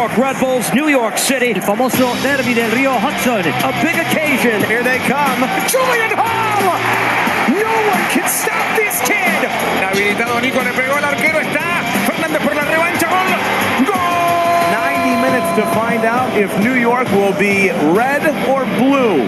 York Red Bulls, New York City. Il famoso derby del Rio Hudson. A big occasion. Here they come. Julian Hall! No one can stop this kid. Habilitado Nico, le pegó el arquero, está Fernández por la revancha, gol. Gol! 90 minutes to find out if New York will be red or blue.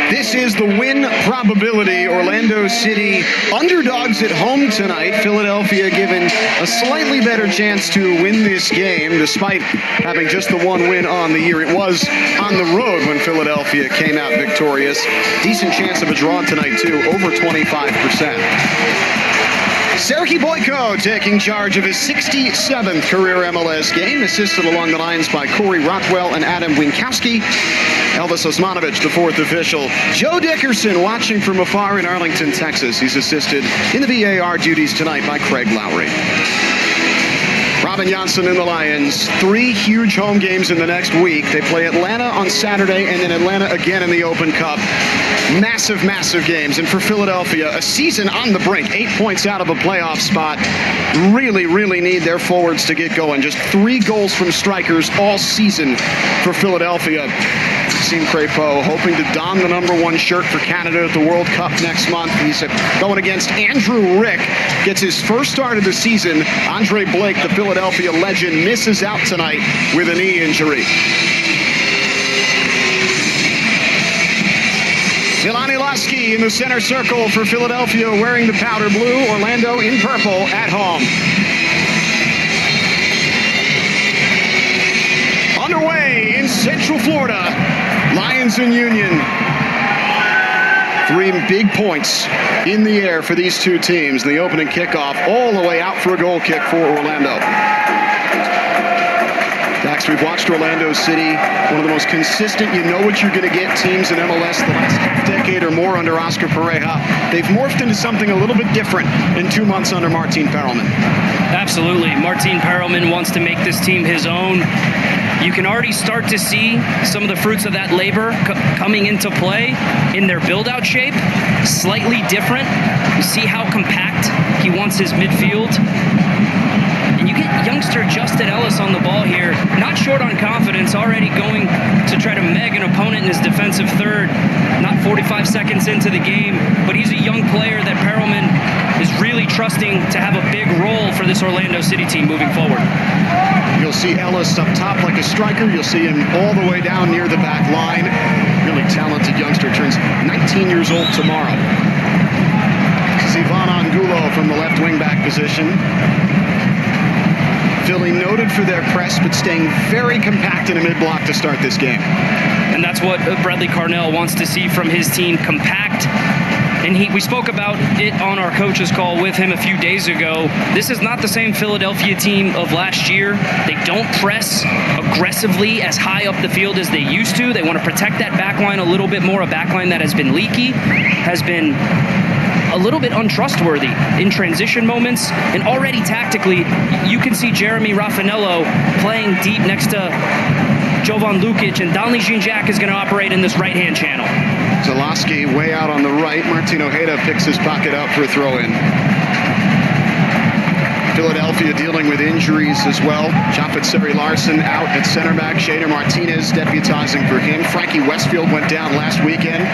This is the win probability. Orlando City underdogs at home tonight. Philadelphia given a slightly better chance to win this game despite having just the one win on the year. It was on the road when Philadelphia came out victorious. Decent chance of a draw tonight too, over 25%. Sergei Boyko taking charge of his 67th career MLS game, assisted along the lines by Corey Rockwell and Adam Winkowski. Elvis Osmanovic, the fourth official. Joe Dickerson watching from afar in Arlington, Texas. He's assisted in the VAR duties tonight by Craig Lowry. Robin Janssen and the Lions, 3 huge home games in the next week. They play Atlanta on Saturday and then Atlanta again in the Open Cup. Massive, massive games. And for Philadelphia, a season on the brink, 8 points out of a playoff spot. Really, really need their forwards to get going. Just 3 goals from strikers all season for Philadelphia. Maxime Crépeau hoping to don the number 1 shirt for Canada at the World Cup next month. He's going against Andrew Rick. Gets his first start of the season. Andre Blake, the Philadelphia legend, misses out tonight with a knee injury. Milani Lasky in the center circle for Philadelphia wearing the powder blue. Orlando in purple at home. Underway in Central Florida. Lions and Union. 3 big points in the air for these two teams. The opening kickoff all the way out for a goal kick for Orlando. Dax, we've watched Orlando City, one of the most consistent, you know what you're going to get teams in MLS the last half-decade or more under Oscar Pareja. They've morphed into something a little bit different in 2 months under Martin Perelman. Absolutely. Martin Perelman wants to make this team his own. You can already start to see some of the fruits of that labor coming into play in their build-out shape. Slightly different. You see how compact he wants his midfield. And you get young youngster Justin Ellis on the ball here, not short on confidence, already going to try to meg an opponent in his defensive third. Not 45 seconds into the game, but he's a young player that Perelman is really trusting to have a big role for this Orlando City team moving forward. You'll see Ellis up top like a striker. You'll see him all the way down near the back line. Really talented youngster, turns 19 years old tomorrow. This is Ivan Angulo from the left wing back position. Philly noted for their press, but staying very compact in a mid-block to start this game. And that's what Bradley Carnell wants to see from his team, compact. And we spoke about it on our coaches call with him a few days ago. This is not the same Philadelphia team of last year. They don't press aggressively as high up the field as they used to. They want to protect that back line a little bit more, a back line that has been leaky, has been a little bit untrustworthy in transition moments. And already tactically, you can see Jeremy Raffanello playing deep next to Jovan Lukic, and Danley Jean-Jacques is going to operate in this right-hand channel. Zalewski way out on the right. Martin Ojeda picks his pocket out for a throw-in. Philadelphia dealing with injuries as well. Chapatseri Larson out at center back. Shader Martinez deputizing for him. Frankie Westfield went down last weekend.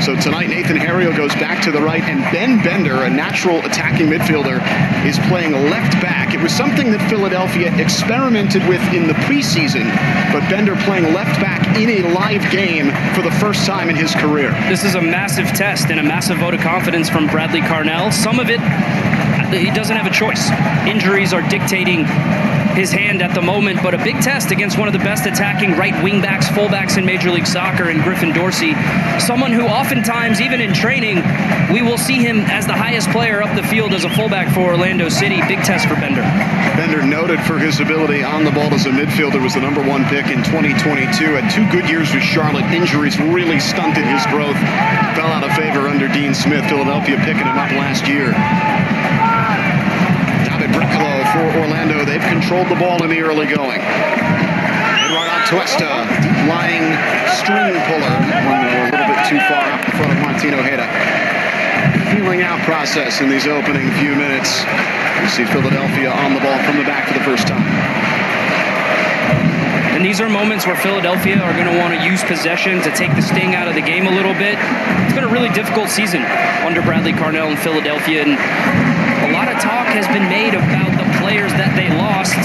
So tonight Nathan Harriel goes back to the right, and Ben Bender, a natural attacking midfielder, is playing left back. It was something that Philadelphia experimented with in the preseason, but Bender playing left back in a live game for the first time in his career. This is a massive test and a massive vote of confidence from Bradley Carnell. Some of it, he doesn't have a choice. Injuries are dictating his hand at the moment, but a big test against one of the best attacking right wingbacks, fullbacks in Major League Soccer in Griffin Dorsey. Someone who oftentimes, even in training, we will see him as the highest player up the field as a fullback for Orlando City. Big test for Bender. Bender noted for his ability on the ball as a midfielder, was the #1 pick in 2022. Had 2 good years with Charlotte. Injuries really stunted his growth. Fell out of favor under Dean Smith. Philadelphia picking him up last year. Bricklow for Orlando. They've controlled the ball in the early going. Eduardo Tuesta, lying string puller, a little bit too far up in front of Martin Ojeda. Feeling out process in these opening few minutes. You see Philadelphia on the ball from the back for the first time. And these are moments where Philadelphia are going to want to use possession to take the sting out of the game a little bit. It's been a really difficult season under Bradley Carnell in Philadelphia, and a lot of talk has been made about the players that they lost,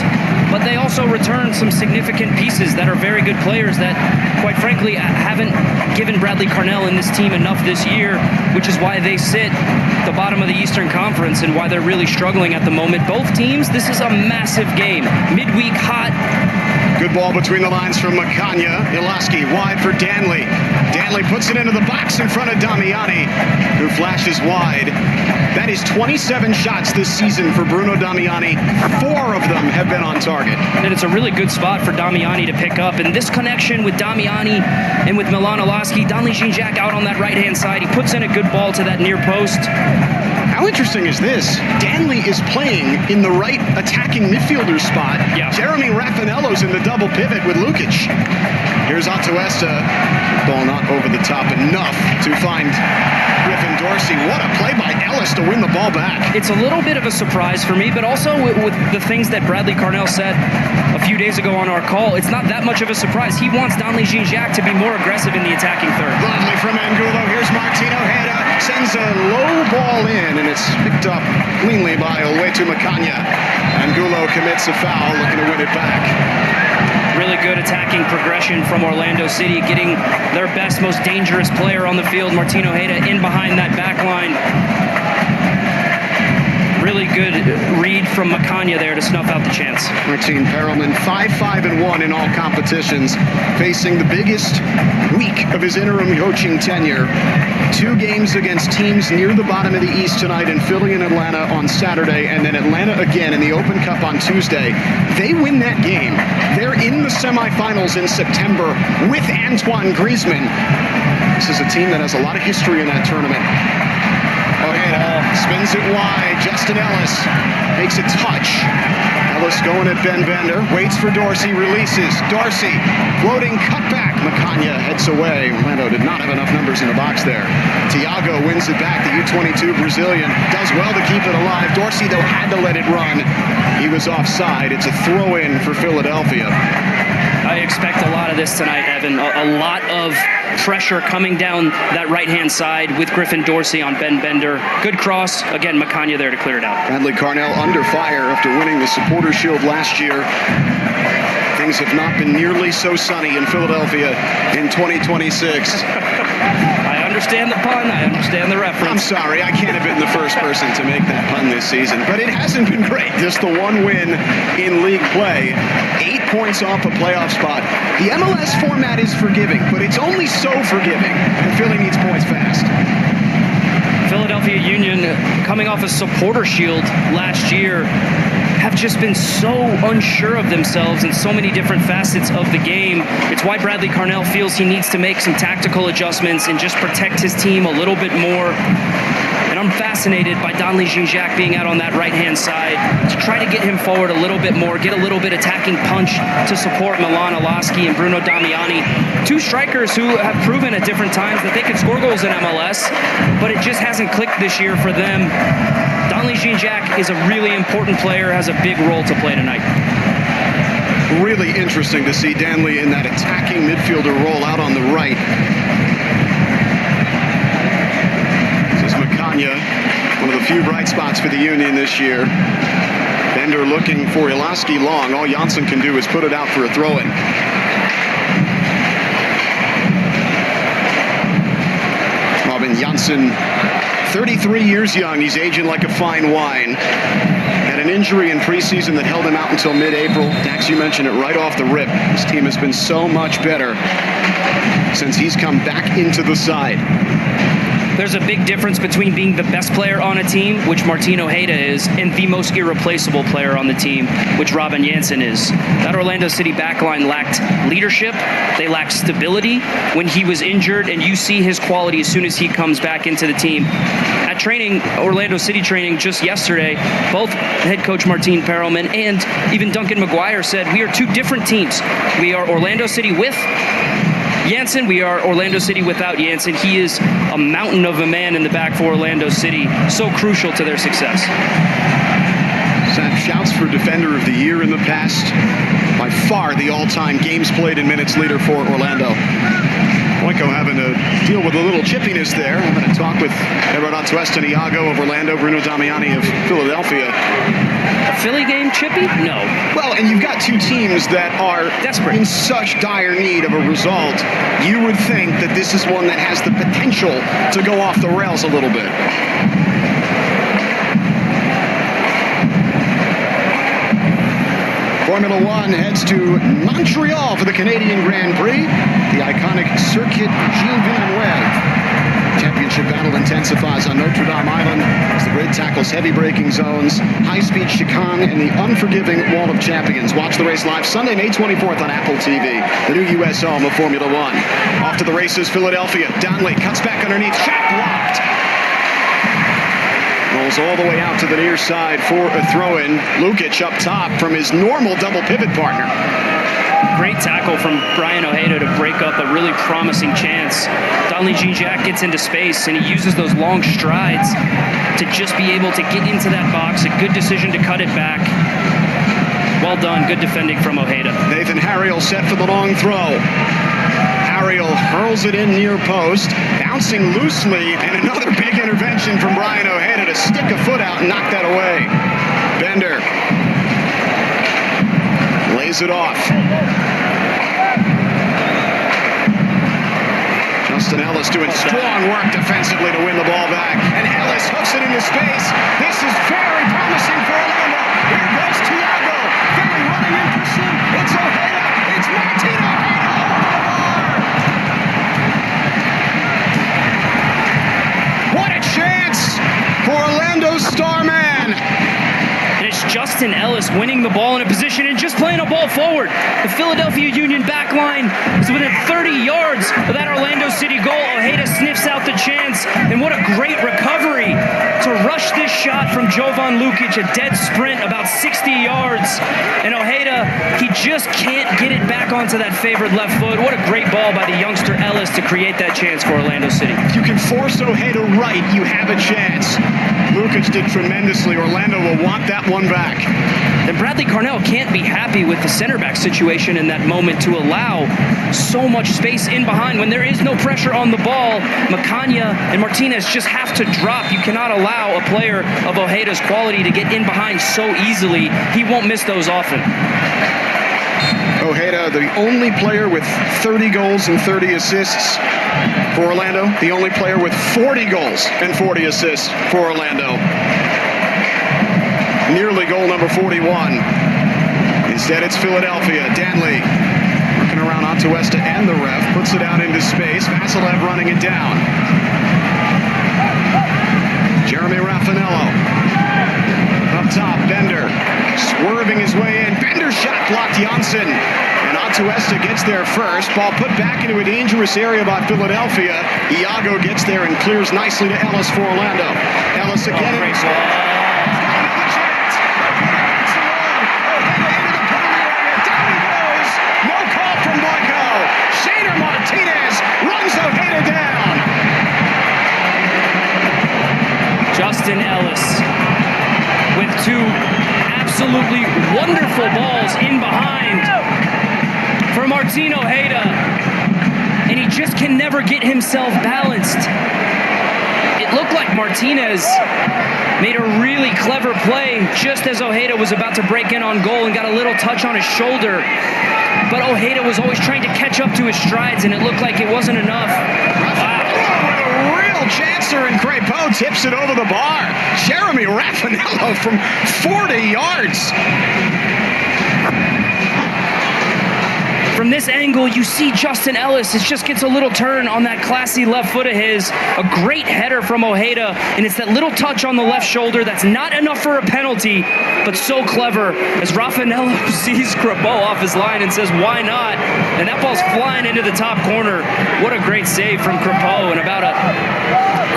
but they also returned some significant pieces that are very good players that, quite frankly, haven't given Bradley Carnell and this team enough this year, which is why they sit at the bottom of the Eastern Conference and why they're really struggling at the moment. Both teams, this is a massive game. Midweek hot. Good ball between the lines from Macania. Ilaski wide for Danley. Danley puts it into the box in front of Damiani, who flashes wide. That is 27 shots this season for Bruno Damiani. 4 of them have been on target. And it's a really good spot for Damiani to pick up. And this connection with Damiani and with Milan Ilaski, Danley Jean-Jacques out on that right-hand side. He puts in a good ball to that near post. How interesting is this? Danley is playing in the right attacking midfielder spot. Yeah. Jeremy Raffanello's in the double pivot with Lukic. Here's Atuesta. Ball not over the top enough to find Griffin Dorsey. What a play by Ellis to win the ball back. It's a little bit of a surprise for me, but also with the things that Bradley Carnell said a few days ago on our call, it's not that much of a surprise. He wants Danley Jean-Jacques to be more aggressive in the attacking third. Lovely from Angulo. Here's Martin Ojeda. Sends a low ball in, and it's picked up cleanly by Oluetu Macania. Angulo commits a foul, looking to win it back. Really good attacking progression from Orlando City, getting their best, most dangerous player on the field, Martin Ojeda, in behind that back line. Really good read from Macania there to snuff out the chance. Martin Perelman, 5-5-1 in all competitions, facing the biggest week of his interim coaching tenure. 2 games against teams near the bottom of the East tonight, in Philly and Atlanta on Saturday, and then Atlanta again in the Open Cup on Tuesday. They win that game. They're in the semifinals in September with Antoine Griezmann. This is a team that has a lot of history in that tournament. Ojeda spins it wide. Justin Ellis makes a touch. Ellis going at Ben Bender. Waits for Dorsey. Releases. Dorsey floating cutback. Macania heads away. Orlando did not have enough numbers in the box there. Thiago wins it back. The U22 Brazilian does well to keep it alive. Dorsey, though, had to let it run. He was offside. It's a throw-in for Philadelphia. I expect a lot of this tonight, Evan. A lot of pressure coming down that right-hand side with Griffin Dorsey on Ben Bender. Good cross. Again, Macania there to clear it out. Bradley Carnell under fire after winning the Supporters' Shield last year. Things have not been nearly so sunny in Philadelphia in 2026. I understand the pun. I understand the reference. I'm sorry, I can't have been the first person to make that pun this season, but it hasn't been great. Just the one win in league play. 8 points off a playoff spot. The MLS format is forgiving, but it's only so forgiving, and Philly needs points fast. Philadelphia Union, coming off a Supporter Shield last year, have just been so unsure of themselves in so many different facets of the game. It's why Bradley Carnell feels he needs to make some tactical adjustments and just protect his team a little bit more. And I'm fascinated by Donley Jean-Jacques being out on that right-hand side to try to get him forward a little bit more, get a little bit attacking punch to support Milan Alaski and Bruno Damiani. Two strikers who have proven at different times that they could score goals in MLS, but it just hasn't clicked this year for them. Donley Jean-Jacques is a really important player, has a big role to play tonight. Really interesting to see Danley in that attacking midfielder role out on the right. One of the few bright spots for the Union this year. Bender looking for Ilaski long. All Janssen can do is put it out for a throw-in. Robin Janssen, 33 years young. He's aging like a fine wine. Had an injury in preseason that held him out until mid-April. Dax, you mentioned it right off the rip. His team has been so much better since he's come back into the side. There's a big difference between being the best player on a team, which Martin Ojeda is, and the most irreplaceable player on the team, which Robin Janssen is. That Orlando City backline lacked leadership. They lacked stability when he was injured, and you see his quality as soon as he comes back into the team. At training, Orlando City training just yesterday, both head coach Martin Perelman and even Duncan McGuire said, we are two different teams. We are Orlando City with Janssen, we are Orlando City without Janssen. He is a mountain of a man in the back for Orlando City, so crucial to their success. Sat shouts for Defender of the Year in the past. By far the all-time games played in minutes leader for Orlando. Boyko having to deal with a little chippiness there. I'm going to talk with Eduardo Tuestaniago of Orlando, Bruno Damiani of Philadelphia. A Philly game, Chippy? No. Well, and you've got two teams that are desperate, in such dire need of a result. You would think that this is one that has the potential to go off the rails a little bit. Formula One heads to Montreal for the Canadian Grand Prix. The iconic Circuit Gilles Villeneuve. Championship battle intensifies on Notre Dame Island as the grid tackles heavy braking zones, high-speed chicane, and the unforgiving Wall of Champions. Watch the race live Sunday, May 24th on Apple TV, the new U.S. home of Formula One. Off to the races, Philadelphia. Donley cuts back underneath, shot blocked. Rolls all the way out to the near side for a throw-in. Lukic up top from his normal double pivot partner. Great tackle from Brian Ojeda to break up a really promising chance. Donley Jean-Jacques gets into space, and he uses those long strides to just be able to get into that box. A good decision to cut it back. Well done. Good defending from Ojeda. Nathan Harriel set for the long throw. Harriel hurls it in near post, bouncing loosely, and another big intervention from Brian Ojeda to stick a foot out and knock that away. Bender lays it off. Justin Ellis doing strong work defensively to win the ball back. And Ellis hooks it into space. This is very promising for Orlando. Here goes Thiago. Philly running in pursuit. It's Ojeda. It's Martin Ojeda over the bar. What a chance for Orlando's star man. It's Justin Ellis winning the ball in a position and just playing a ball forward. The Philadelphia Union back line is within 30 yards of that Orlando City goal. Ojeda sniffs out the chance, and what a great recovery to rush this shot from Jovan Lukic, a dead sprint about 60 yards. And Ojeda, he just can't get it back onto that favored left foot. What a great ball by the youngster Ellis to create that chance for Orlando City. If you can force Ojeda right, you have a chance. Lukic did tremendously. Orlando will want that one back. And Bradley Carnell can't be happy with the center back situation in that moment to allow so much space in behind. When there is no pressure on the ball, Macania and Martinez just have to drop. You cannot allow a player of Ojeda's quality to get in behind so easily. He won't miss those often. Ojeda, the only player with 30 goals and 30 assists for Orlando. The only player with 40 goals and 40 assists for Orlando. Nearly goal number 41. Instead, it's Philadelphia. Danley working around Atuesta and the ref. Puts it out into space. Vasilev running it down. Jeremy Raffanello. Up top, Bender. Swerving his way in. Bender's shot blocked Janssen. And Atuesta gets there first. Ball put back into a dangerous area by Philadelphia. Iago gets there and clears nicely to Ellis for Orlando. Ellis again. Justin Ellis with two absolutely wonderful balls in behind for Martin Ojeda, and he just can never get himself balanced. It looked like Martinez made a really clever play just as Ojeda was about to break in on goal and got a little touch on his shoulder, but Ojeda was always trying to catch up to his strides, and it looked like it wasn't enough. Chancer and Crepeau tips it over the bar. Jeremy Raffanello from 40 yards. From this angle, you see Justin Ellis. It just gets a little turn on that classy left foot of his. A great header from Ojeda, and it's that little touch on the left shoulder that's not enough for a penalty, but so clever as Raffanello sees Crepeau off his line and says, why not? And that ball's flying into the top corner. What a great save from Crepeau, and about a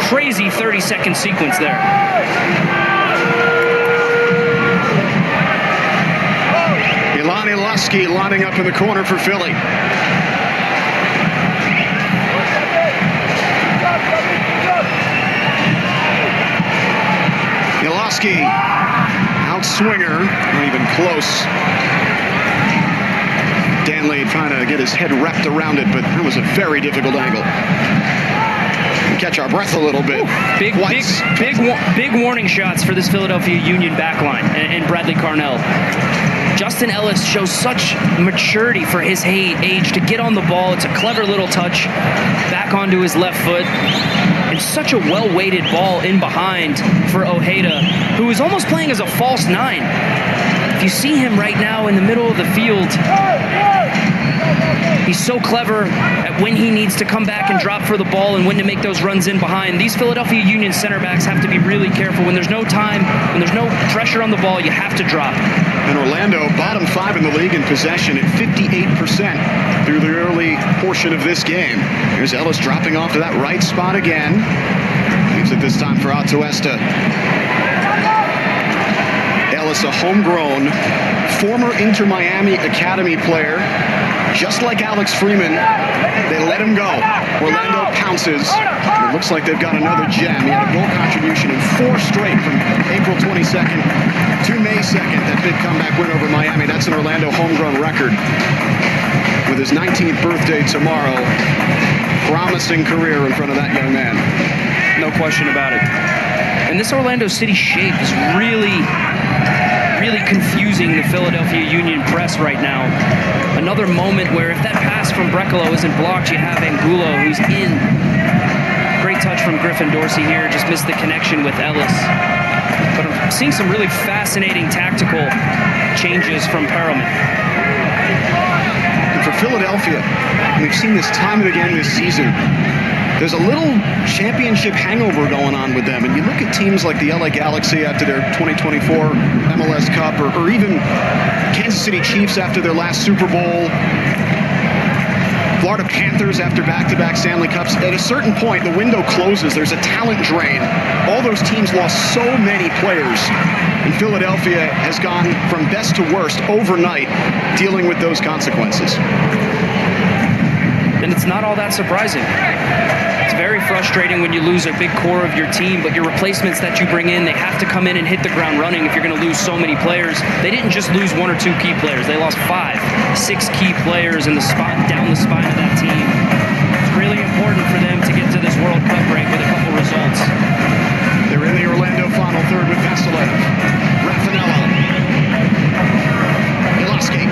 crazy 30-second sequence there. Ilani Lusky lining up in the corner for Philly. Lusky, outswinger, not even close. Danley trying to get his head wrapped around it, but it was a very difficult angle. Catch our breath a little bit. Big warning shots for this Philadelphia Union backline and Bradley Carnell. Justin Ellis shows such maturity for his age to get on the ball. It's a clever little touch back onto his left foot. And such a well-weighted ball in behind for Ojeda, who is almost playing as a false nine. If you see him right now in the middle of the field, he's so clever at when he needs to come back and drop for the ball and when to make those runs in behind. These Philadelphia Union center backs have to be really careful. When there's no time, when there's no pressure on the ball, you have to drop. And Orlando, bottom 5 in the league in possession at 58% through the early portion of this game. Here's Ellis dropping off to that right spot again. Leaves it this time for Atuesta. Ellis, a homegrown, former Inter Miami Academy player. Just like Alex Freeman, they let him go. Orlando pounces. It looks like they've got another gem. He had a goal contribution in 4 straight from April 22nd to May 2nd. That big comeback win over Miami. That's an Orlando homegrown record. With his 19th birthday tomorrow, promising career in front of that young man. No question about it. And this Orlando City shape is really confusing the Philadelphia Union press right now. Another moment where if that pass from Brekalo isn't blocked, you have Angulo who's in. Great touch from Griffin Dorsey here, just missed the connection with Ellis. But I'm seeing some really fascinating tactical changes from Perelman. And for Philadelphia, we've seen this time and again this season, there's a little championship hangover going on with them. And you look at teams like the LA Galaxy after their 2024 MLS Cup, or even Kansas City Chiefs after their last Super Bowl, Florida Panthers after back-to-back Stanley Cups. At a certain point, the window closes. There's a talent drain. All those teams lost so many players. And Philadelphia has gone from best to worst overnight, dealing with those consequences. And and it's not all that surprising. It's very frustrating when you lose a big core of your team, but your replacements that you bring in, they have to come in and hit the ground running if you're going to lose so many players. They didn't just lose 1 or 2 key players. They lost 5, 6 key players in the spot down the spine of that team. It's really important for them to get to this World Cup break with a couple results. They're in the Orlando final third with Vassilev. Raffanello. Miloski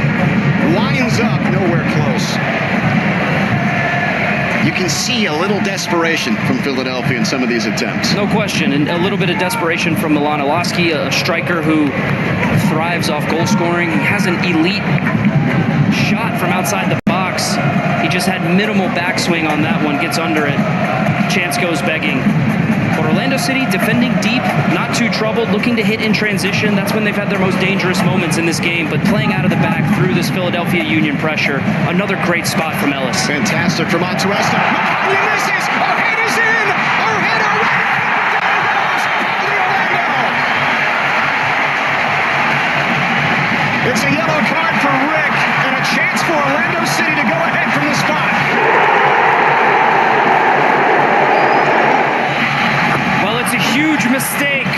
winds up nowhere close. You can see a little desperation from Philadelphia in some of these attempts. No question, and a little bit of desperation from Milan Miloski, a striker who thrives off goal scoring. He has an elite shot from outside the box. He just had minimal backswing on that one, gets under it. Chance goes begging. But Orlando City defending deep, not too troubled, looking to hit in transition. That's when they've had their most dangerous moments in this game, but playing out of the back through this Philadelphia Union pressure. Another great spot from Ellis. Fantastic from Atuesta. He misses! Ojeda's in! Ojeda goes! It's a yellow card for Rick and a chance for Orlando City to go ahead from the spot. It's a huge mistake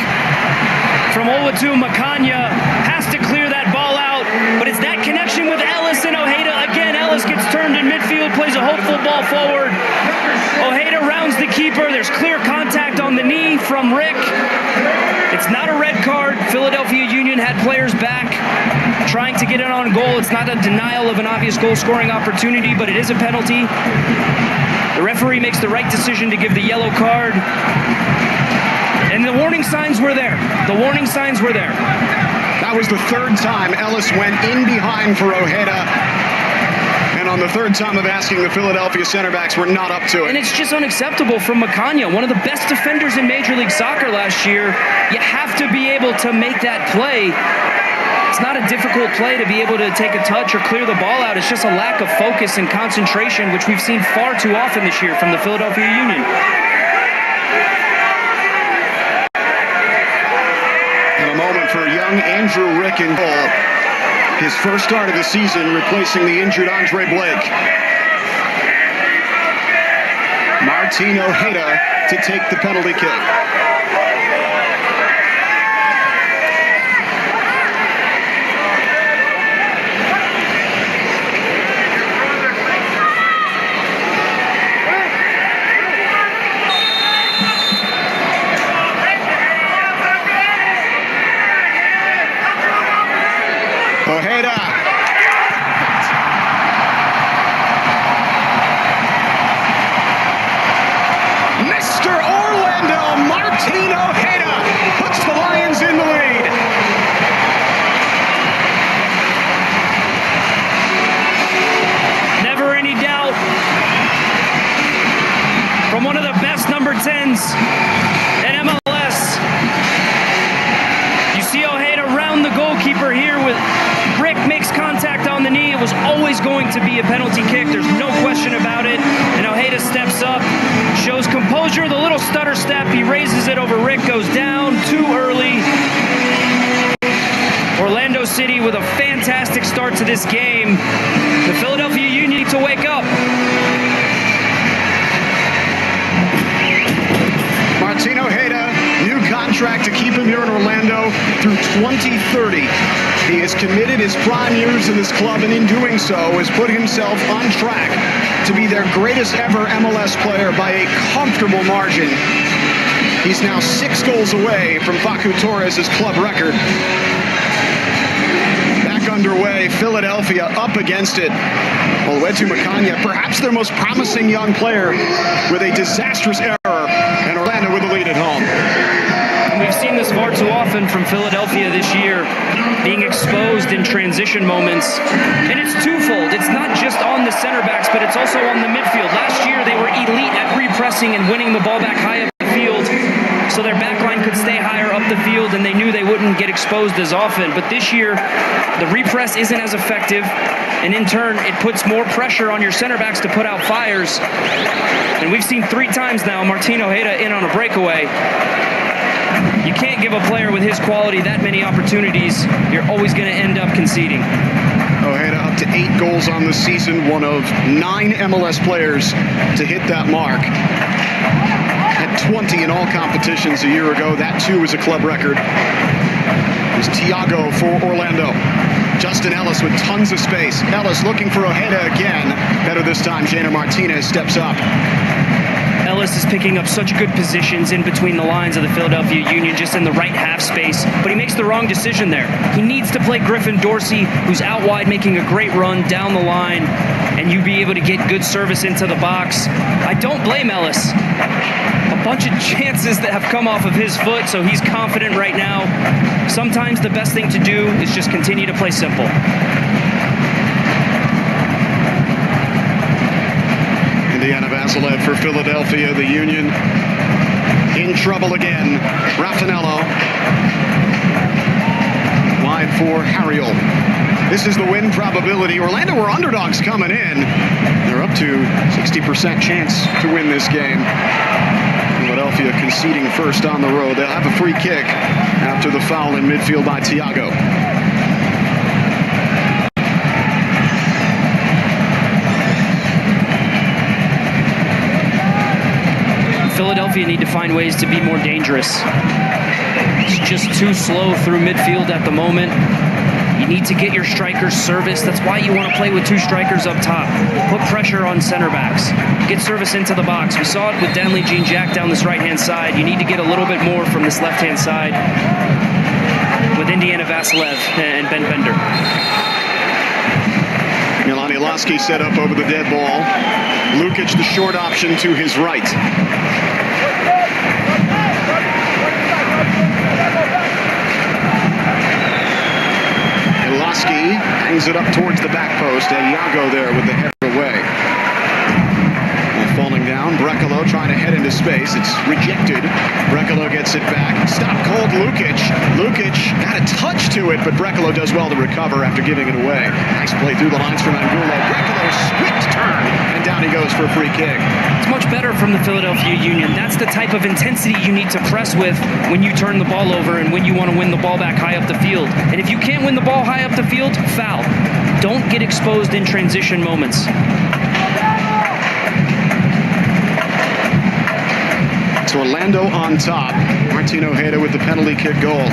from Oluwatu Makanya. Has to clear that ball out, but it's that connection with Ellis and Ojeda. Again, Ellis gets turned in midfield, plays a hopeful ball forward. Ojeda rounds the keeper. There's clear contact on the knee from Rick. It's not a red card. Philadelphia Union had players back trying to get it on goal. It's not a denial of an obvious goal-scoring opportunity, but it is a penalty. The referee makes the right decision to give the yellow card. And the warning signs were there. The warning signs were there. That was the 3rd time Ellis went in behind for Ojeda. And on the 3rd time of asking, the Philadelphia center backs were not up to it. And it's just unacceptable from Makanya, one of the best defenders in Major League Soccer last year. You have to be able to make that play. It's not a difficult play to be able to take a touch or clear the ball out. It's just a lack of focus and concentration, which we've seen far too often this year from the Philadelphia Union. A moment for young Andrew Rick in goal. His first start of the season, replacing the injured Andre Blake. Martin Ojeda to take the penalty kick. Ojeda. Mr. Orlando, Martin Ojeda puts the Lions in the lead. Never any doubt from one of the best number 10s in MLS. You see Ojeda round the goalkeeper here with Rick makes contact on the knee. It was always going to be a penalty kick. There's no question about it. And Ojeda steps up, shows composure, the little stutter step. He raises it over Rick, goes down too early. Orlando City with a fantastic start to this game. The Philadelphia Union need to wake up. Martin Ojeda, new contract to keep him here in Orlando through 2030. He has committed his prime years to this club, and in doing so has put himself on track to be their greatest ever MLS player by a comfortable margin. He's now 6 goals away from Facu Torres' club record. Back underway, Philadelphia up against it. Oluwatu Makanya, perhaps their most promising young player, with a disastrous error, and Orlando with the lead at home. We've seen this far too often from Philadelphia this year, being exposed in transition moments. And it's twofold. It's not just on the center backs, but it's also on the midfield. Last year, they were elite at repressing and winning the ball back high up the field, so their backline could stay higher up the field, and they knew they wouldn't get exposed as often. But this year, the repress isn't as effective, and in turn, it puts more pressure on your center backs to put out fires. And we've seen 3 times now Martin Ojeda in on a breakaway. You can't give a player with his quality that many opportunities. You're always going to end up conceding. Ojeda up to 8 goals on the season, one of 9 MLS players to hit that mark. Had 20 in all competitions a year ago. That too was a club record. It was Thiago for Orlando. Justin Ellis with tons of space. Ellis looking for Ojeda again. Better this time, Jana Martinez steps up. Ellis is picking up such good positions in between the lines of the Philadelphia Union, just in the right half space, but he makes the wrong decision there. He needs to play Griffin Dorsey, who's out wide making a great run down the line, and you be able to get good service into the box. I don't blame Ellis. A bunch of chances that have come off of his foot, so he's confident right now. Sometimes the best thing to do is just continue to play simple. Indiana Vassilev for Philadelphia. The Union in trouble again. Raffanello wide for Harriel. This is the win probability. Orlando were underdogs coming in. They're up to 60% chance to win this game. Philadelphia conceding first on the road. They'll have a free kick after the foul in midfield by Thiago. Philadelphia need to find ways to be more dangerous. It's just too slow through midfield at the moment. You need to get your strikers service. That's why you want to play with 2 strikers up top. Put pressure on center backs. Get service into the box. We saw it with Danley Jean-Jacques down this right-hand side. You need to get a little bit more from this left-hand side with Indiana Vassilev and Ben Bender. Milani Lasky set up over the dead ball. Lukic the short option to his right. Lasky hangs it up towards the back post, and Iago there with the header away. Falling down, Brekalo trying to head into space. It's rejected. Brekalo gets it back. Stop cold, Lukic. Lukic got a touch to it, but Brekalo does well to recover after giving it away. Nice play through the lines from Angulo. Brekalo swift turn, and down he goes for a free kick. It's much better from the Philadelphia Union. That's the type of intensity you need to press with when you turn the ball over and when you want to win the ball back high up the field. And if you can't win the ball high up the field, foul. Don't get exposed in transition moments. It's Orlando on top. Martin Ojeda with the penalty kick goal.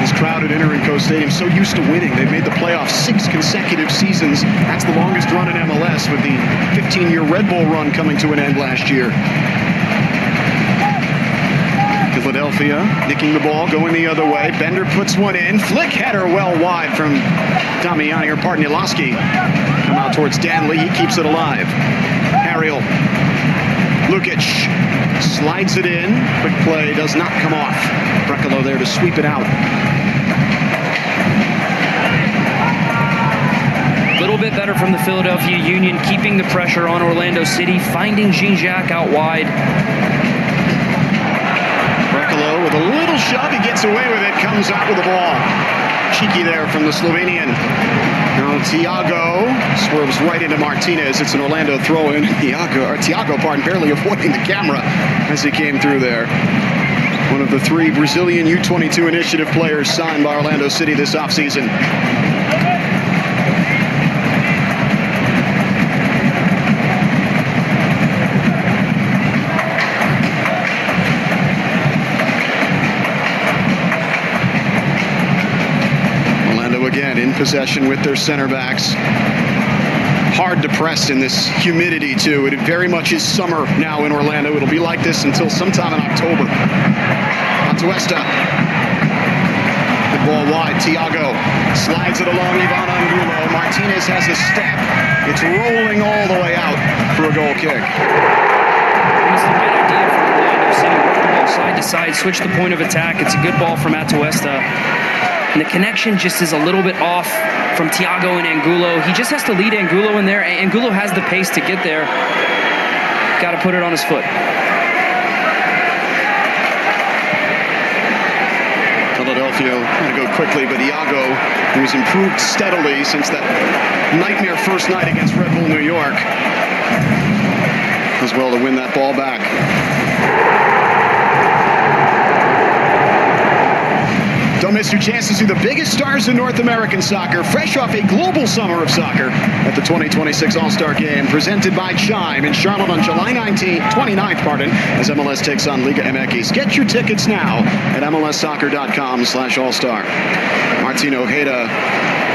This crowd at Interco Stadium so used to winning. They've made the playoffs 6 consecutive seasons. That's the longest run in MLS, with the 15-year Red Bull run coming to an end last year. Philadelphia nicking the ball, going the other way. Bender puts one in. Flick header well wide from Damiani, or pardon, Lasky. Come out towards Danley. He keeps it alive. Harriel. Lukic slides it in. Quick play does not come off. Brekalo there to sweep it out. A little bit better from the Philadelphia Union, keeping the pressure on Orlando City, finding Jean-Jacques out wide. Brekalo with a little shove, he gets away with it, comes out with the ball. Cheeky there from the Slovenian. Now Thiago swerves right into Martinez. It's an Orlando throw-in. Thiago, barely avoiding the camera as he came through there. One of the 3 Brazilian U22 initiative players signed by Orlando City this offseason. Again in possession with their center backs. Hard to press in this humidity too. It very much is summer now in Orlando. It'll be like this until sometime in October. Atuesta. The ball wide. Thiago slides it along Ivan Angulo. Martinez has a step. It's rolling all the way out for a goal kick. It's the right idea for Orlando City. Work the ball side to side, switch the point of attack. It's a good ball from Atuesta. And the connection just is a little bit off from Thiago and Angulo. He just has to lead Angulo in there. Angulo has the pace to get there. Got to put it on his foot. Philadelphia going to go quickly, but Iago, who's improved steadily since that nightmare first night against Red Bull New York, as well to win that ball back. Don't miss your chance to see the biggest stars in North American soccer, fresh off a global summer of soccer at the 2026 All-Star Game, presented by Chime in Charlotte on July 29th, as MLS takes on Liga MX. Get your tickets now at mlssoccer.com/all-star. Martin Ojeda,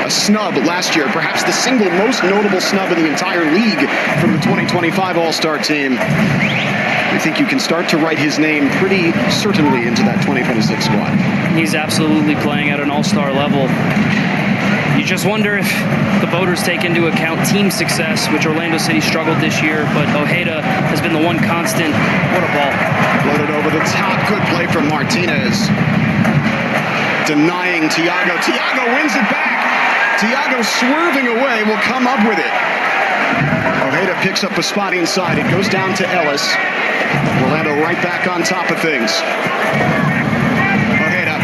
a snub last year, perhaps the single most notable snub in the entire league from the 2025 All-Star team. I think you can start to write his name pretty certainly into that 2026 squad. He's absolutely playing at an all-star level. You just wonder if the voters take into account team success, which Orlando City struggled this year, but Ojeda has been the one constant. What a ball. Loaded over the top. Good play from Martinez. Denying Thiago. Thiago wins it back. Thiago swerving away will come up with it. Ojeda picks up a spot inside. It goes down to Ellis. Orlando right back on top of things. Ojeda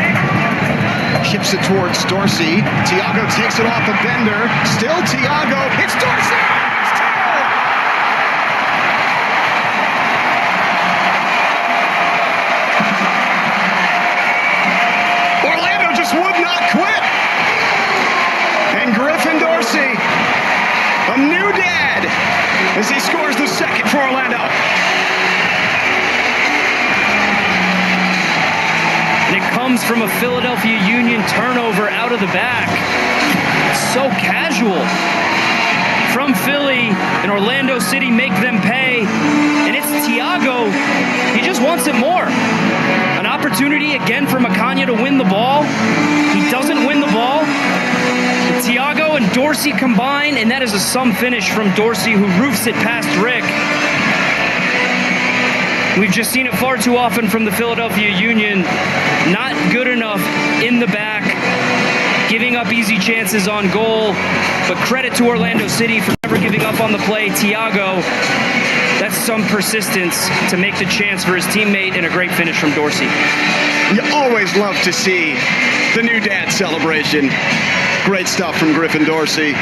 chips it towards Dorsey. Thiago takes it off a bender. Still Thiago. It's Dorsey! Orlando just would not quit. And Griffin Dorsey, a new dad, as he scores the second for Orlando. And it comes from a Philadelphia Union turnover out of the back. So casual. From Philly, and Orlando City make them pay. And it's Thiago. He just wants it more. An opportunity again for Macania to win the ball. He doesn't win the ball. Thiago and Dorsey combine, and that is a sum finish from Dorsey, who roofs it past Rick. We've just seen it far too often from the Philadelphia Union. Not good enough in the back, giving up easy chances on goal. But credit to Orlando City for never giving up on the play. Thiago, that's some persistence to make the chance for his teammate, and a great finish from Dorsey. You always love to see the new dad celebration. Great stuff from Griffin Dorsey.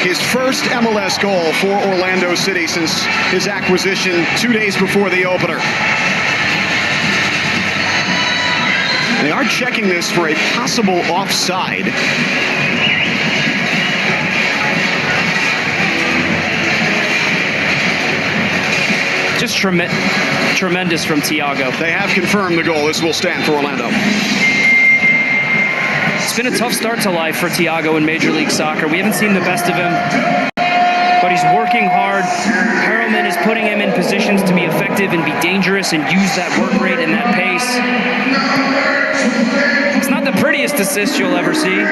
His first MLS goal for Orlando City since his acquisition 2 days before the opener. They are checking this for a possible offside. Just tremendous from Thiago. They have confirmed the goal. This will stand for Orlando. It's been a tough start to life for Thiago in Major League Soccer. We haven't seen the best of him, but he's working hard. Perelman is putting him in positions to be effective and be dangerous and use that work rate and that pace. It's not the prettiest assist you'll ever see,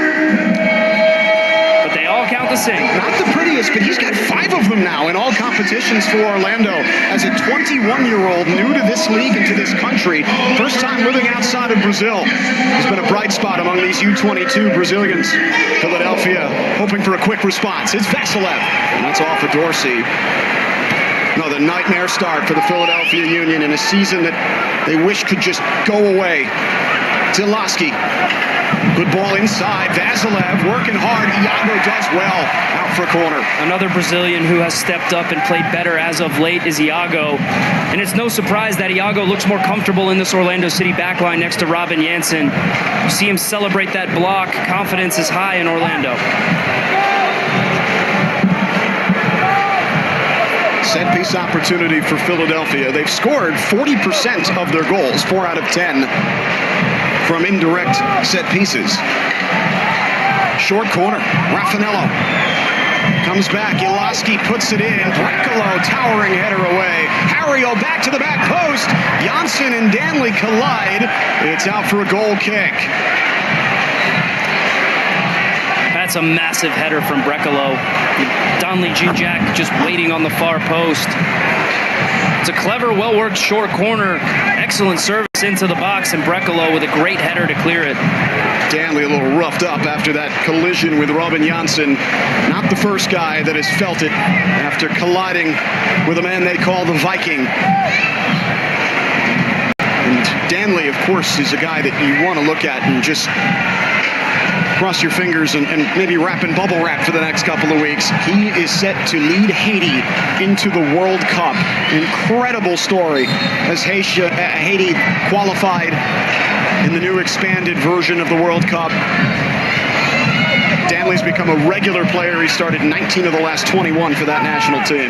but they all count the same. Not the prettiest, but he's got 5 of them now in all competitions for Orlando. As a 21-year-old new to this league and to this country, first time living outside of Brazil, he's been a bright spot among these U22 Brazilians. Philadelphia hoping for a quick response. It's Vasilev, and that's off of Dorsey. Another nightmare start for the Philadelphia Union in a season that they wish could just go away. Ziloski. Good ball inside. Vasilev working hard. Iago does well. Out for a corner. Another Brazilian who has stepped up and played better as of late is Iago. And it's no surprise that Iago looks more comfortable in this Orlando City backline next to Robin Jansen. You see him celebrate that block. Confidence is high in Orlando. Set piece opportunity for Philadelphia. They've scored 40% of their goals, 4 out of 10 from indirect set pieces. Short corner, Raffanello comes back, Ilaski puts it in, Brecalo towering header away, Harrio back to the back post, Janssen and Danley collide, it's out for a goal kick. That's a massive header from Brecalo. Donley Jinjak just waiting on the far post. It's a clever, well-worked short corner. Excellent service into the box, and Brecalo with a great header to clear it. Danley a little roughed up after that collision with Robin Janssen. Not the first guy that has felt it after colliding with a man they call the Viking. And Danley, of course, is a guy that you want to look at and just cross your fingers and maybe wrap in bubble wrap for the next couple of weeks. He is set to lead Haiti into the World Cup. Incredible story as Haiti qualified in the new expanded version of the World Cup. Danley's become a regular player. He started 19 of the last 21 for that national team.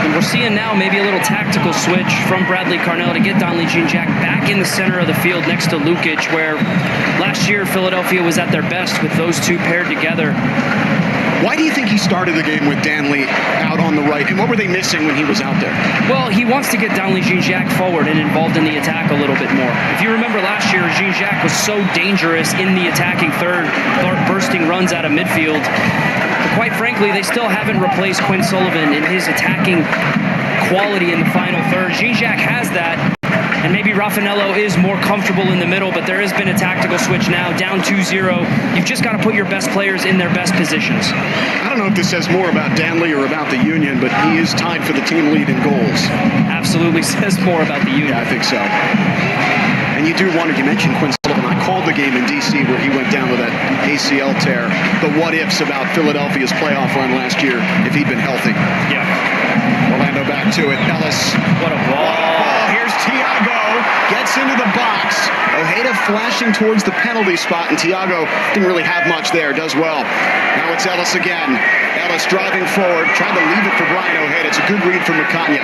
And we're seeing now maybe a little tactical switch from Bradley Carnell to get Donley Jean-Jack back in the center of the field next to Lukic, where last year Philadelphia was at their best with those two paired together. Why do you think he started the game with Danley out on the right? And what were they missing when he was out there? Well, he wants to get Donley Jean-Jack forward and involved in the attack a little bit more. If you remember last year, Jean-Jack was so dangerous in the attacking third, bursting runs out of midfield. But quite frankly, they still haven't replaced Quinn Sullivan in his attacking quality in the final third. Jean-Jack has that. And maybe Raffanello is more comfortable in the middle, but there has been a tactical switch now, down 2-0. You've just got to put your best players in their best positions. I don't know if this says more about Danley or about the Union, but he is tied for the team lead in goals. Absolutely says more about the Union. Yeah, I think so. And you mentioned Quinn Sullivan. I called the game in D.C. where he went down with that ACL tear. The what-ifs about Philadelphia's playoff run last year if he'd been healthy. Yeah. Orlando back to it. Ellis. What a ball. Here's Thiago. Gets into the box. Ojeda flashing towards the penalty spot, and Thiago didn't really have much there. Does well. Now it's Ellis again. Ellis driving forward, trying to leave it for Brian Ojeda. It's a good read from Makanya.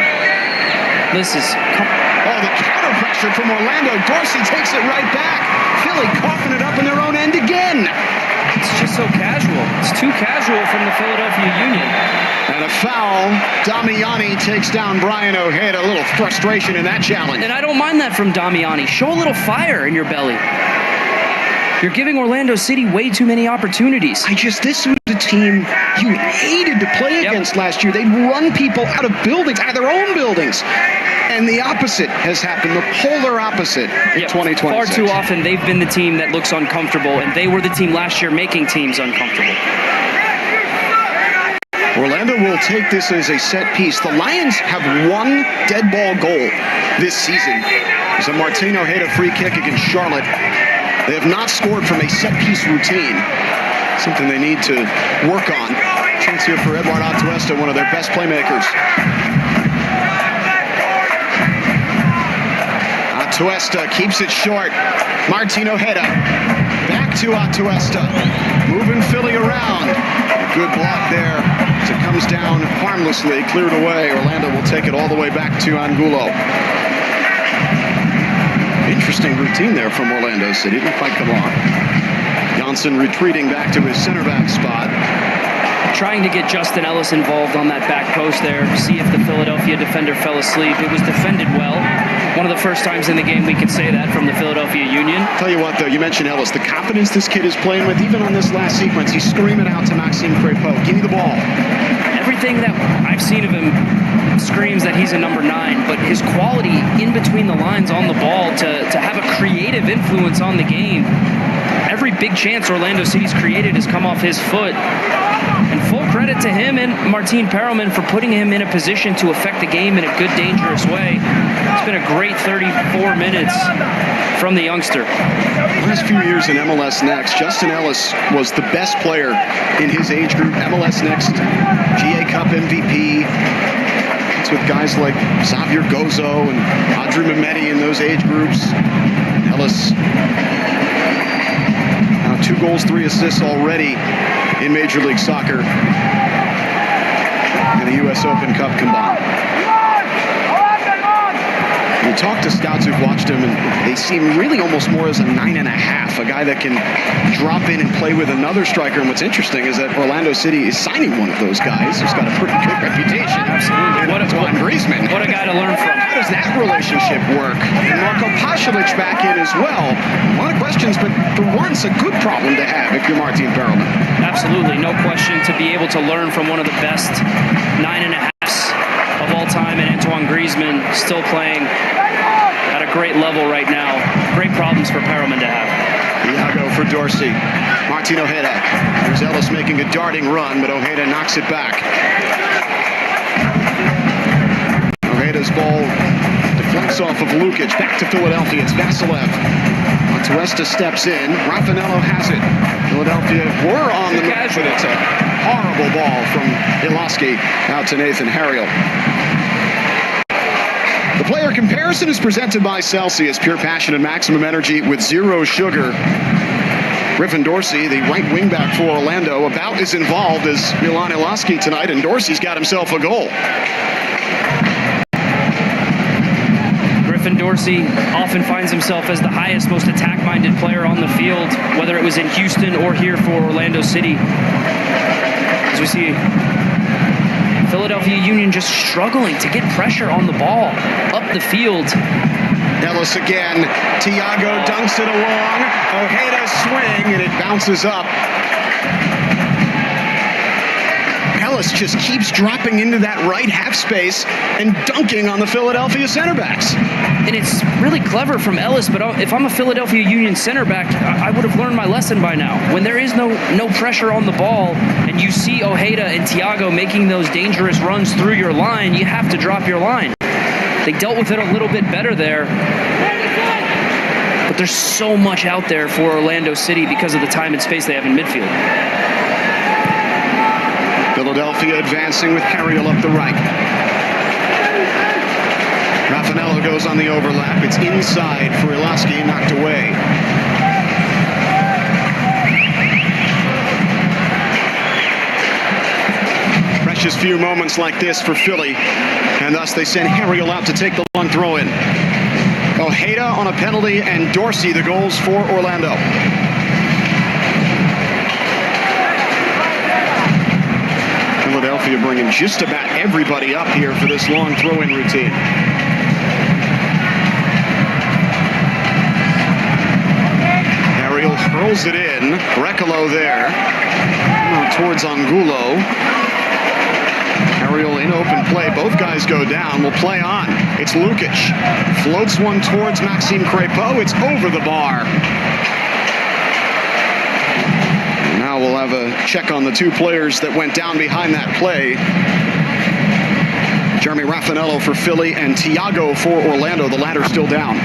Oh, the counter pressure from Orlando. Dorsey takes it right back. Philly coughing it up in their own end again. It's just so casual. It's too casual from the Philadelphia Union. And a foul. Damiani takes down Brian Ojeda. A little frustration in that challenge. And I don't mind that from Damiani. Show a little fire in your belly. You're giving Orlando City way too many opportunities. This was a team you hated to play against last year. They'd run people out of buildings, out of their own buildings. And the opposite has happened, the polar opposite in 2026. Far too often they've been the team that looks uncomfortable, and they were the team last year making teams uncomfortable. Orlando will take this as a set piece. The Lions have one dead ball goal this season. It's a Martin Ojeda free kick against Charlotte. They have not scored from a set piece routine. Something they need to work on. Chance here for Eduard Atuesta, one of their best playmakers. Atuesta keeps it short. Martin Ojeda. Back to Atuesta. Moving Philly around. Good block there. As it comes down harmlessly, cleared away. Orlando will take it all the way back to Angulo. Interesting routine there from Orlando City. Didn't quite come on. Johnson retreating back to his center back spot. Trying to get Justin Ellis involved on that back post there. See if the Philadelphia defender fell asleep. It was defended well. One of the first times in the game we could say that from the Philadelphia Union. Tell you what, though, you mentioned Ellis. The confidence this kid is playing with, even on this last sequence, he's screaming out to Maxime Crépeau, give me the ball. Everything that I've seen of him screams that he's a number 9, but his quality in between the lines on the ball to have a creative influence on the game. Every big chance Orlando City's created has come off his foot. And full credit to him and Martin Perelman for putting him in a position to affect the game in a good, dangerous way. It's been a great 34 minutes from the youngster. Last few years in MLS Next, Justin Ellis was the best player in his age group. MLS Next, GA Cup MVP. It's with guys like Xavier Gozo and Audrey Mehmeti in those age groups. Ellis, now 2 goals, 3 assists already in Major League Soccer and the U.S. Open Cup combined. We talked to scouts who've watched him, and they seem really almost more as a 9.5, a guy that can drop in and play with another striker. And what's interesting is that Orlando City is signing one of those guys who's got a pretty good reputation. Absolutely. Antoine Griezmann. What a guy to learn from. How does that relationship work? And Marko Pasalic back in as well. A lot of questions, but for once, a good problem to have if you're Martin Perelman. Absolutely. No question, to be able to learn from one of the best 9.5s of all time, and Antoine Griezmann still playing at a great level right now. Great problems for Perelman to have. Iago for Dorsey. Martin Ojeda. There's Ellis making a darting run, but Ojeda knocks it back. Ojeda's ball Flanks off of Lukic. Back to Philadelphia. It's Vasilev. Tuesta steps in. Raffanello has it. Philadelphia were on the move, but it's a horrible ball from Iloski out to Nathan Harriel. The player comparison is presented by Celsius. Pure passion and maximum energy with zero sugar. Griffin Dorsey, the right wingback for Orlando, about as involved as Milan Iloski tonight, and Dorsey's got himself a goal. Griffin Dorsey often finds himself as the highest, most attack-minded player on the field, whether it was in Houston or here for Orlando City. As we see Philadelphia Union just struggling to get pressure on the ball up the field. Ellis again. Thiago dunks it along. Ojeda swing, and it bounces up. Ellis just keeps dropping into that right half space and dunking on the Philadelphia center backs. And it's really clever from Ellis, but if I'm a Philadelphia Union center back, I would have learned my lesson by now. When there is no pressure on the ball, and you see Ojeda and Thiago making those dangerous runs through your line, you have to drop your line. They dealt with it a little bit better there. But there's so much out there for Orlando City because of the time and space they have in midfield. Philadelphia advancing with Harriel up the right. Raffanello goes on the overlap. It's inside for Iloski, knocked away. Precious few moments like this for Philly, and thus they send Harriel out to take the long throw-in. Ojeda on a penalty, and Dorsey the goals for Orlando. Philadelphia bringing just about everybody up here for this long throw-in routine. Harriel hurls it in. Brekalo there. Now towards Angulo. Harriel in open play. Both guys go down. Will play on. It's Lukic. Floats one towards Maxime Crépeau. It's over the bar. Now we'll have a check on the two players that went down behind that play. Jeremy Raffanello for Philly and Thiago for Orlando. The latter still down.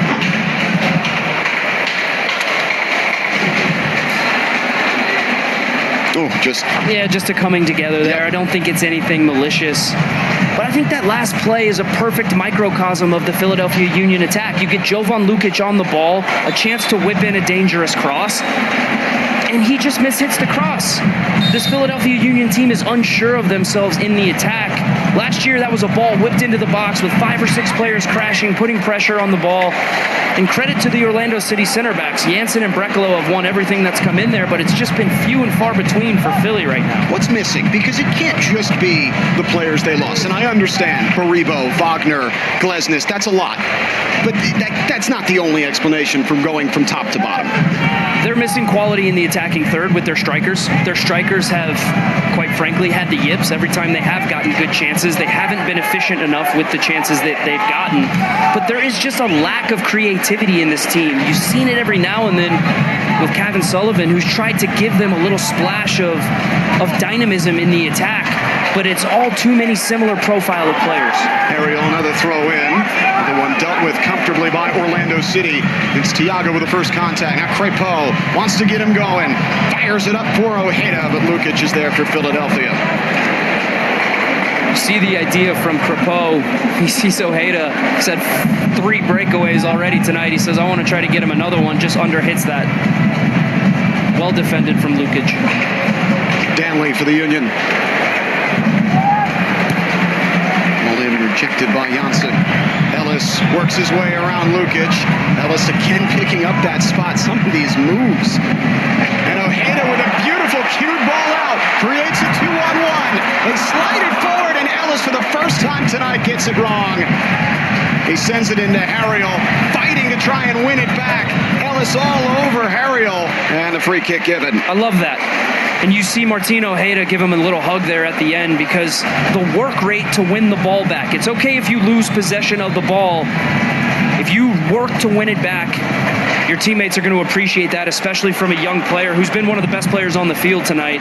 Oh, just a coming together there. Yep. I don't think it's anything malicious. But I think that last play is a perfect microcosm of the Philadelphia Union attack. You get Jovan Lukic on the ball, a chance to whip in a dangerous cross, and he just mishits the cross. This Philadelphia Union team is unsure of themselves in the attack. Last year, that was a ball whipped into the box with 5 or 6 players crashing, putting pressure on the ball. And credit to the Orlando City center backs. Janssen and Brekalo have won everything that's come in there, but it's just been few and far between for Philly right now. What's missing? Because it can't just be the players they lost. And I understand Baribo, Wagner, Glesnes, that's a lot. But that's not the only explanation from going from top to bottom. They're missing quality in the attacking third with their strikers. Their strikers have, quite frankly, had the yips every time they have gotten good chances. They haven't been efficient enough with the chances that they've gotten. But there is just a lack of creativity in this team. You've seen it every now and then with Kevin Sullivan, who's tried to give them a little splash of dynamism in the attack. But it's all too many similar profile of players. Harriel, another throw in. The one dealt with comfortably by Orlando City. It's Thiago with the first contact. Now Crépeau wants to get him going. Fires it up for Ojeda, but Lukic is there for Philadelphia. You see the idea from Crépeau. He sees Ojeda. He's had 3 breakaways already tonight. He says, I want to try to get him another one. Just under hits that. Well defended from Lukic. Danley for the Union. Rejected by Janssen. Ellis works his way around Lukic. Ellis again picking up that spot. Some of these moves. And Ojeda with a beautiful cued ball out. Creates a 2-on-1. They slide it forward, and Ellis for the first time tonight gets it wrong. He sends it into Harriel, fighting to try and win it back. Ellis all over Harriel, and a free kick given. I love that. And you see Martin Ojeda give him a little hug there at the end, because the work rate to win the ball back. It's okay if you lose possession of the ball. If you work to win it back, your teammates are going to appreciate that, especially from a young player who's been one of the best players on the field tonight.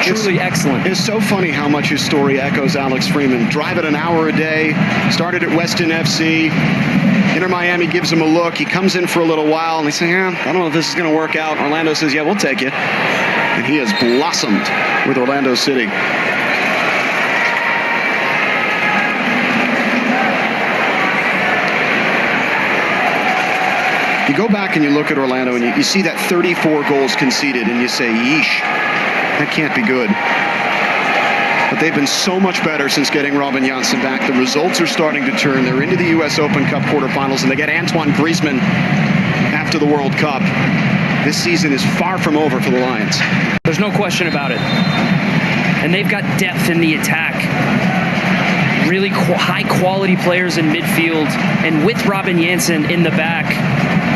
Truly excellent. It's so funny how much his story echoes Alex Freeman. Driving an hour a day, started at Weston FC. Inter Miami gives him a look. He comes in for a little while, and they say, I don't know if this is going to work out. Orlando says, yeah, we'll take you. And he has blossomed with Orlando City. You go back and you look at Orlando, and you see that 34 goals conceded, and you say, yeesh, that can't be good. But they've been so much better since getting Robin Janssen back. The results are starting to turn. They're into the U.S. Open Cup quarterfinals, and they get Antoine Griezmann after the World Cup. This season is far from over for the Lions. There's no question about it. And they've got depth in the attack. Really high-quality players in midfield. And with Robin Janssen in the back,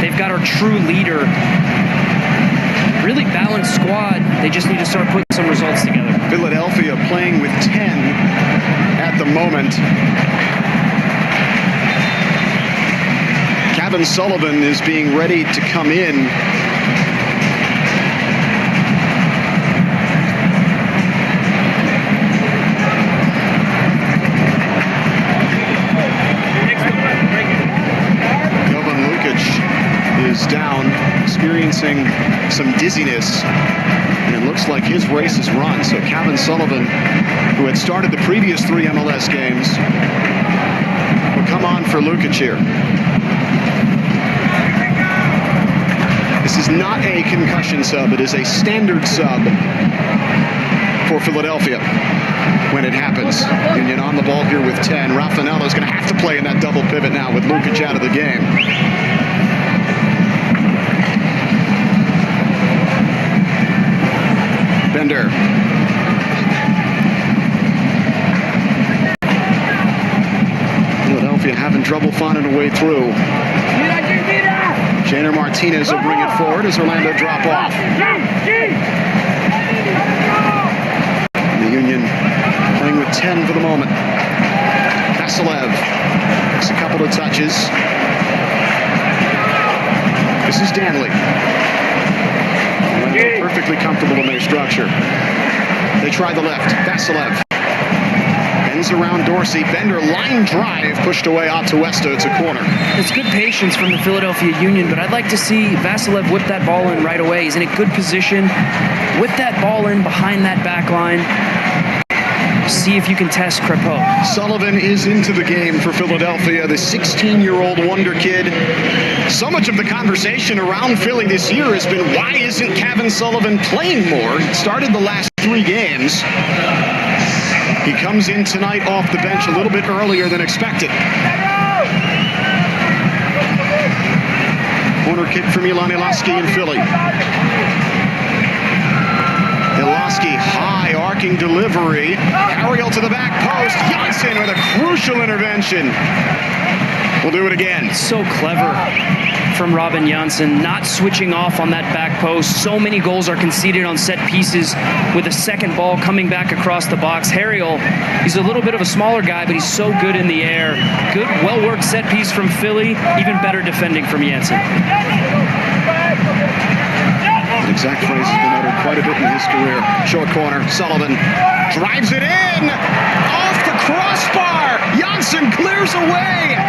they've got our true leader. Really balanced squad. They just need to start putting some results together. Philadelphia playing with 10 at the moment. Kevin Sullivan is being ready to come in. Jovan Lukic is down, experiencing some dizziness. And it looks like his race is run. So Kevin Sullivan, who had started the previous 3 MLS games, will come on for Lukic here. This is not a concussion sub. It is a standard sub for Philadelphia when it happens. Union on the ball here with 10. Rafanella is going to have to play in that double pivot now with Lukic out of the game. Bender. Philadelphia having trouble finding a way through. Janer Martinez will bring it forward as Orlando drop off. The Union playing with 10 for the moment. Vasilev makes a couple of touches. This is Danley. Perfectly comfortable in their structure. They try the left. Vasilev ends around Dorsey. Bender line drive pushed away Atuesta. It's a corner. It's good patience from the Philadelphia Union, but I'd like to see Vasilev whip that ball in right away. He's in a good position. Whip that ball in behind that back line. See if you can test Crepeau. Sullivan is into the game for Philadelphia, the 16-year-old wonder kid. So much of the conversation around Philly this year has been, why isn't Kevin Sullivan playing more? He started the last 3 games. He comes in tonight off the bench a little bit earlier than expected. Corner kick from Milan Ilaski in Philly. Ilaski, high arcing delivery. Ariel to the back post. Janssen with a crucial intervention. We'll do it again. So clever from Robin Janssen, not switching off on that back post. So many goals are conceded on set pieces with a second ball coming back across the box. Ariel, he's a little bit of a smaller guy, but he's so good in the air. Good, well-worked set piece from Philly. Even better defending from Janssen. That exact phrase has been uttered quite a bit in his career. Short corner, Sullivan drives it in, off the crossbar. Janssen clears away.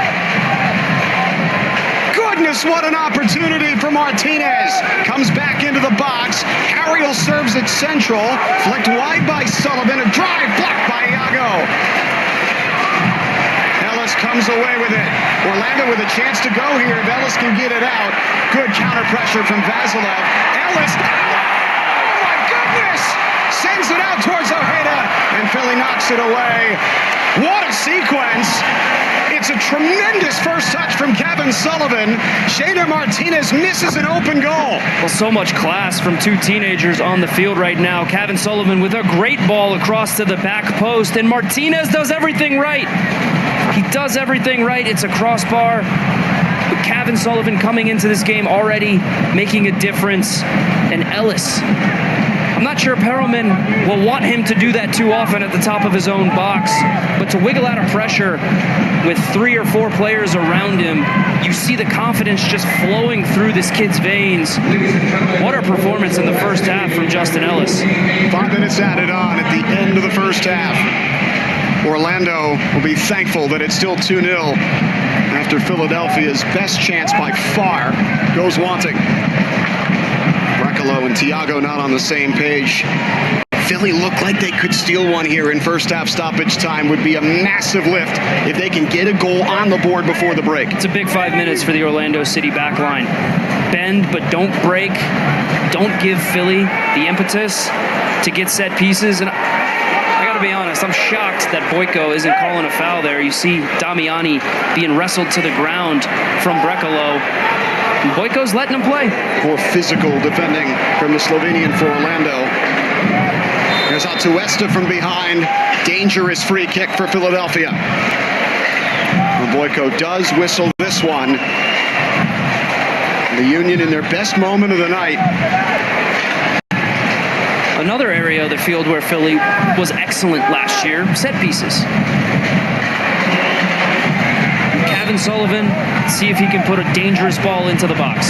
Goodness, what an opportunity for Martinez. Comes back into the box. Ariel serves it central, flicked wide by Sullivan. A drive blocked by Iago. Ellis comes away with it. Orlando with a chance to go here if Ellis can get it out. Good counter pressure from Vasilev. Ellis, oh my goodness! Sends it out towards Ojeda, and Philly knocks it away. What a sequence! It's a tremendous first touch from Kevin Sullivan. Janer Martinez misses an open goal. Well, so much class from 2 teenagers on the field right now. Kevin Sullivan with a great ball across to the back post, and Martinez does everything right. He does everything right. It's a crossbar. But Kevin Sullivan coming into this game already making a difference. And Ellis, I'm I'm not sure Perelman will want him to do that too often at the top of his own box, but to wiggle out of pressure with 3 or 4 players around him, you see the confidence just flowing through this kid's veins. What a performance in the first half from Justin Ellis. 5 minutes added on at the end of the first half. Orlando will be thankful that it's still 2-0 after Philadelphia's best chance by far goes wanting. Brecalo and Thiago not on the same page. Philly looked like they could steal one here in first half stoppage time. Would be a massive lift if they can get a goal on the board before the break. It's a big 5 minutes for the Orlando City back line. Bend, but don't break. Don't give Philly the impetus to get set pieces. And I gotta be honest, I'm shocked that Boyko isn't calling a foul there. You see Damiani being wrestled to the ground from Brecalo. And Boyko's letting him play. More physical defending from the Slovenian for Orlando. There's Atuesta from behind. Dangerous free kick for Philadelphia. Boyko does whistle this one. The Union in their best moment of the night. Another area of the field where Philly was excellent last year, set pieces. Kevin Sullivan, see if he can put a dangerous ball into the box.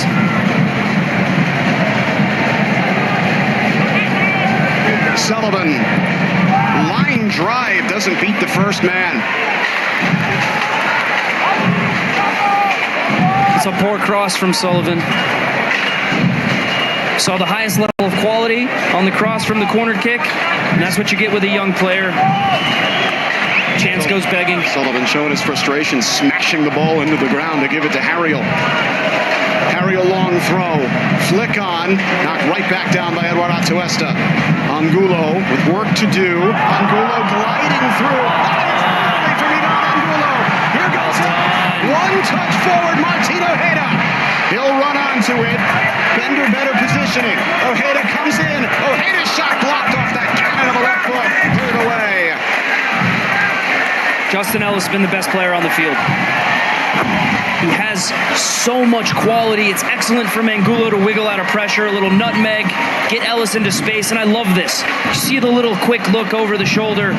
Sullivan, line drive, doesn't beat the first man. It's a poor cross from Sullivan. Saw the highest level of quality on the cross from the corner kick, and that's what you get with a young player. Chance goes begging. Sullivan showing his frustration, smashing the ball into the ground to give it to Harriel. Harriel long throw, flick on, knocked right back down by Eduard Atuesta. Angulo with work to do. Angulo gliding through. From Ivan Angulo. Here goes it. One touch forward, Martin Ojeda. He'll run onto it. Bender better positioning. Ojeda comes in. Ojeda's shot blocked off that cannon of a left foot. Cleared away. Justin Ellis has been the best player on the field. He has so much quality. It's excellent for Angulo to wiggle out of pressure, a little nutmeg, get Ellis into space, and I love this. You see the little quick look over the shoulder.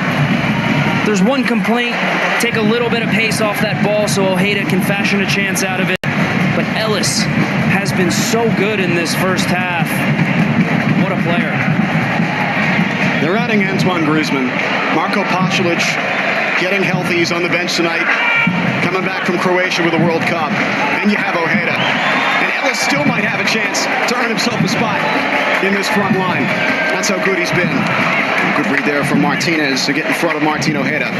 There's one complaint, take a little bit of pace off that ball so Ojeda can fashion a chance out of it. But Ellis has been so good in this first half. What a player. They're adding Antoine Griezmann. Marko Pasalic getting healthy. He's on the bench tonight. Coming back from Croatia with the World Cup. And you have Ojeda. And Ellis still might have a chance to earn himself a spot in this front line. That's how good he's been. Good read there from Martinez to get in front of Martin Ojeda.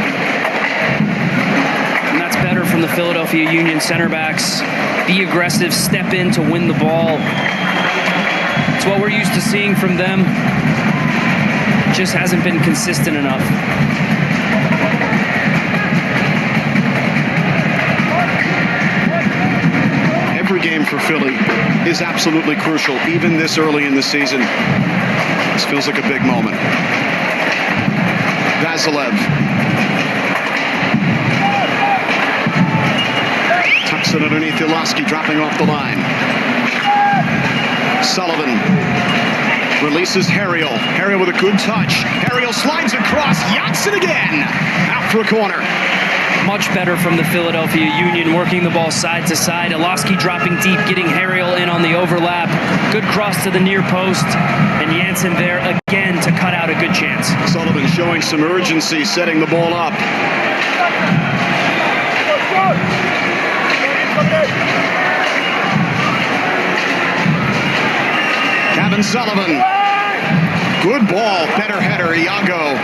And that's better from the Philadelphia Union center backs. Be aggressive, step in to win the ball. It's what we're used to seeing from them. Just hasn't been consistent enough. Every game for Philly is absolutely crucial, even this early in the season. This feels like a big moment. Vasilev. Tucks it underneath Iloski, dropping off the line. Sullivan releases Harriel. Harriel with a good touch. Harriel slides across, yachts it again. Out for a corner. Much better from the Philadelphia Union, working the ball side to side. Iloski dropping deep, getting Harriel in on the overlap. Good cross to the near post, and Janssen there again to cut out a good chance. Sullivan showing some urgency, setting the ball up. Kevin Sullivan. Good ball, better header, Iago.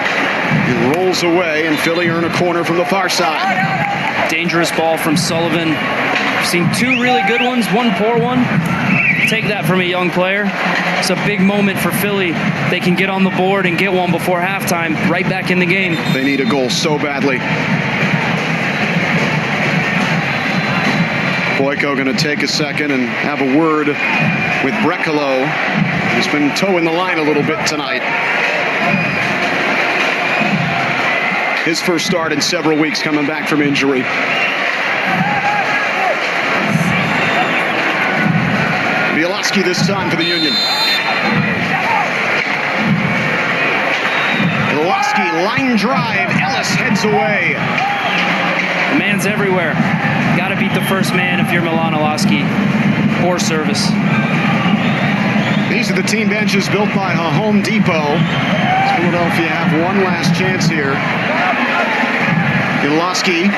It rolls away, and Philly earn a corner from the far side. Dangerous ball from Sullivan. I've seen two really good ones, one poor one. Take that from a young player. It's a big moment for Philly. They can get on the board and get one before halftime, right back in the game. They need a goal so badly. Boyko going to take a second and have a word with Brecalo. He's been toeing the line a little bit tonight. His first start in several weeks coming back from injury. Bielowski this time for the Union. Miloski, line drive. Ellis heads away. The man's everywhere. Got to beat the first man if you're Milan Miloski. Poor service. These are the team benches built by Home Depot. Philadelphia have one last chance here. Miloski.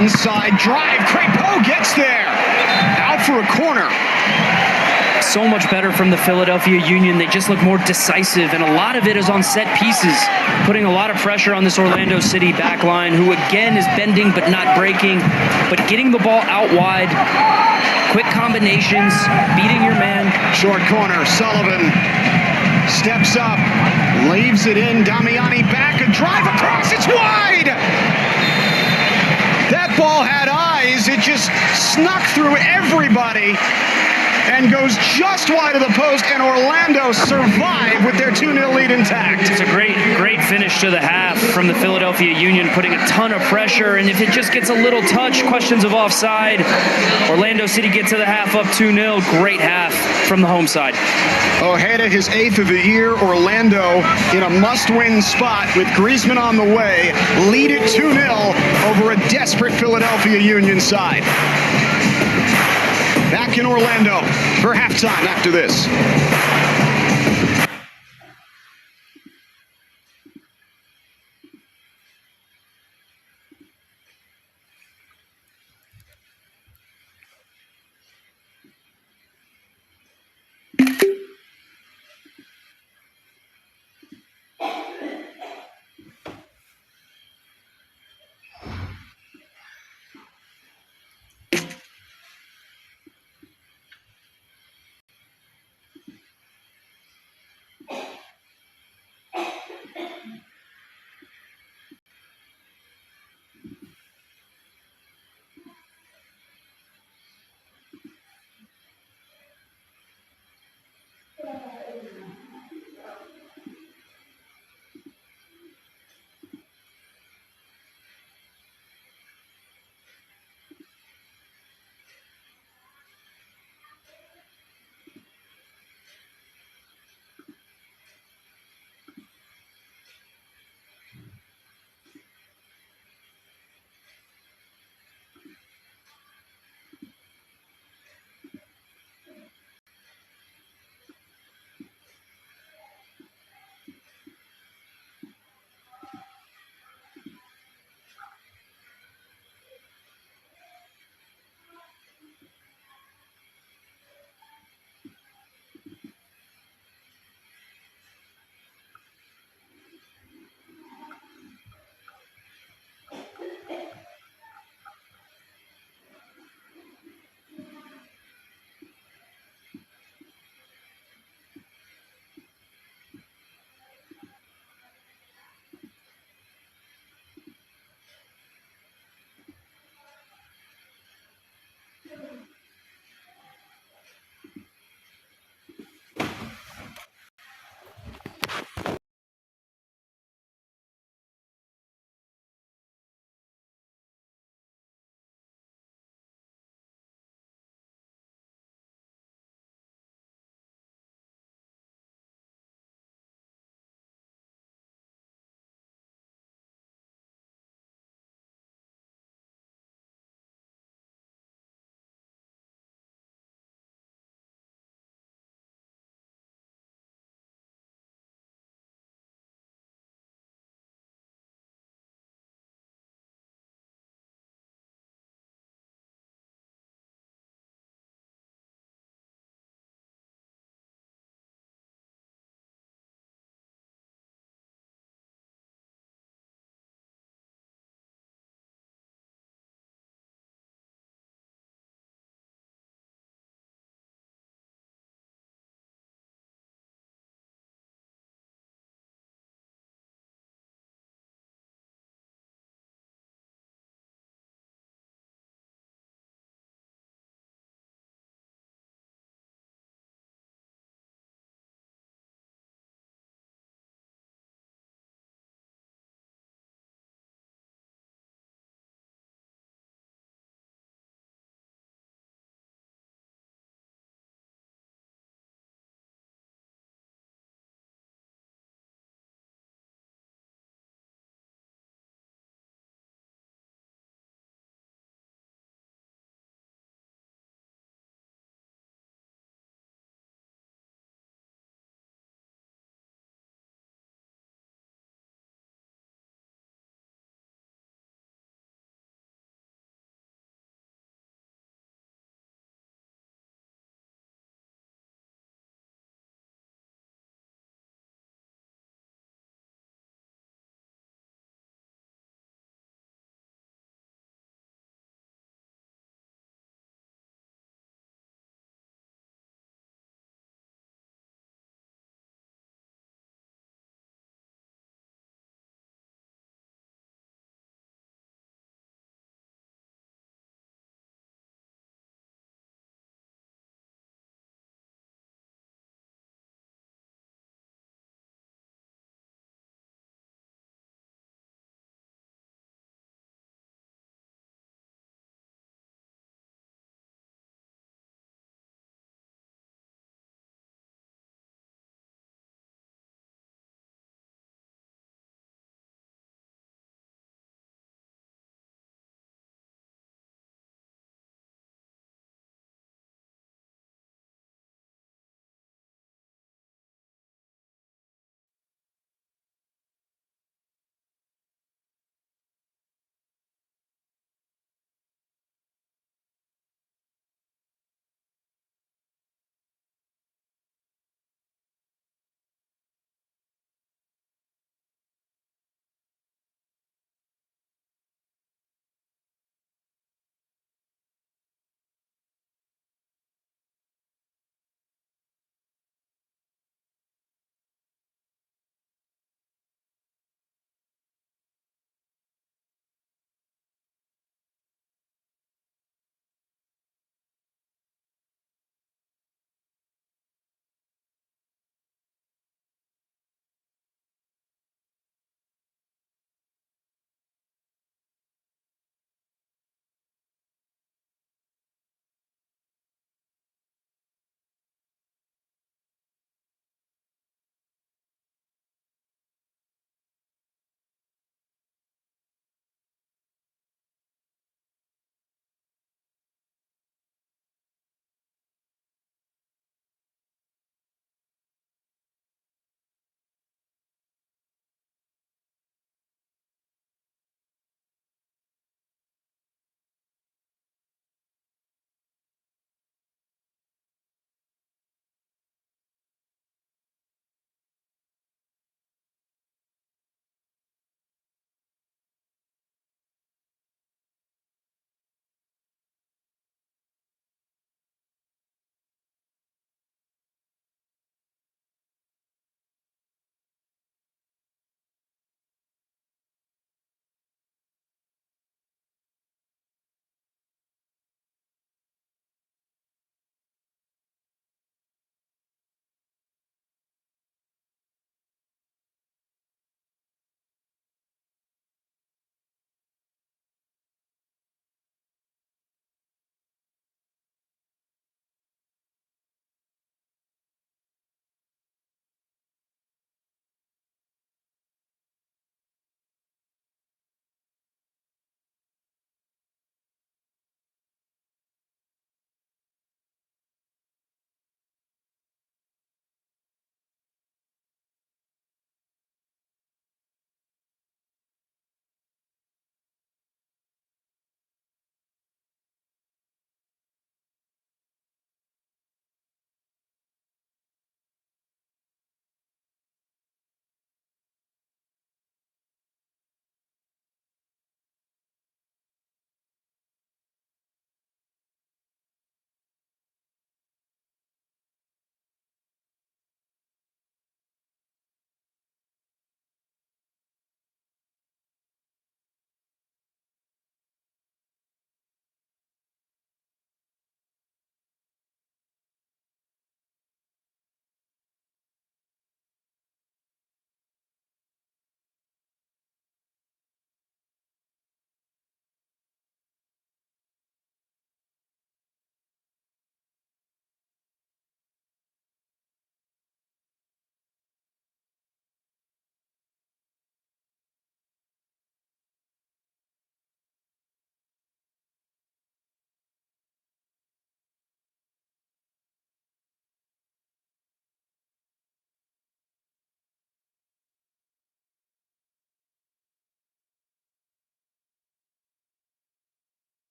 Inside drive. Crepeau gets there. Out for a corner. So much better from the Philadelphia Union. They just look more decisive, and a lot of it is on set pieces, putting a lot of pressure on this Orlando City back line, who again is bending but not breaking, but getting the ball out wide, quick combinations, beating your man. Short corner, Sullivan steps up, leaves it in, Damiani back, a drive across, it's wide! That ball had eyes, it just snuck through everybody and goes just wide of the post, and Orlando survive with their 2-0 lead intact. It's a great finish to the half from the Philadelphia Union, putting a ton of pressure, and if it just gets a little touch, questions of offside, Orlando City get to the half up 2-0. Great half from the home side. Ojeda, his 8th of the year. Orlando in a must-win spot with Griezmann on the way. Lead it 2-0 over a desperate Philadelphia Union side. Back in Orlando for halftime after this.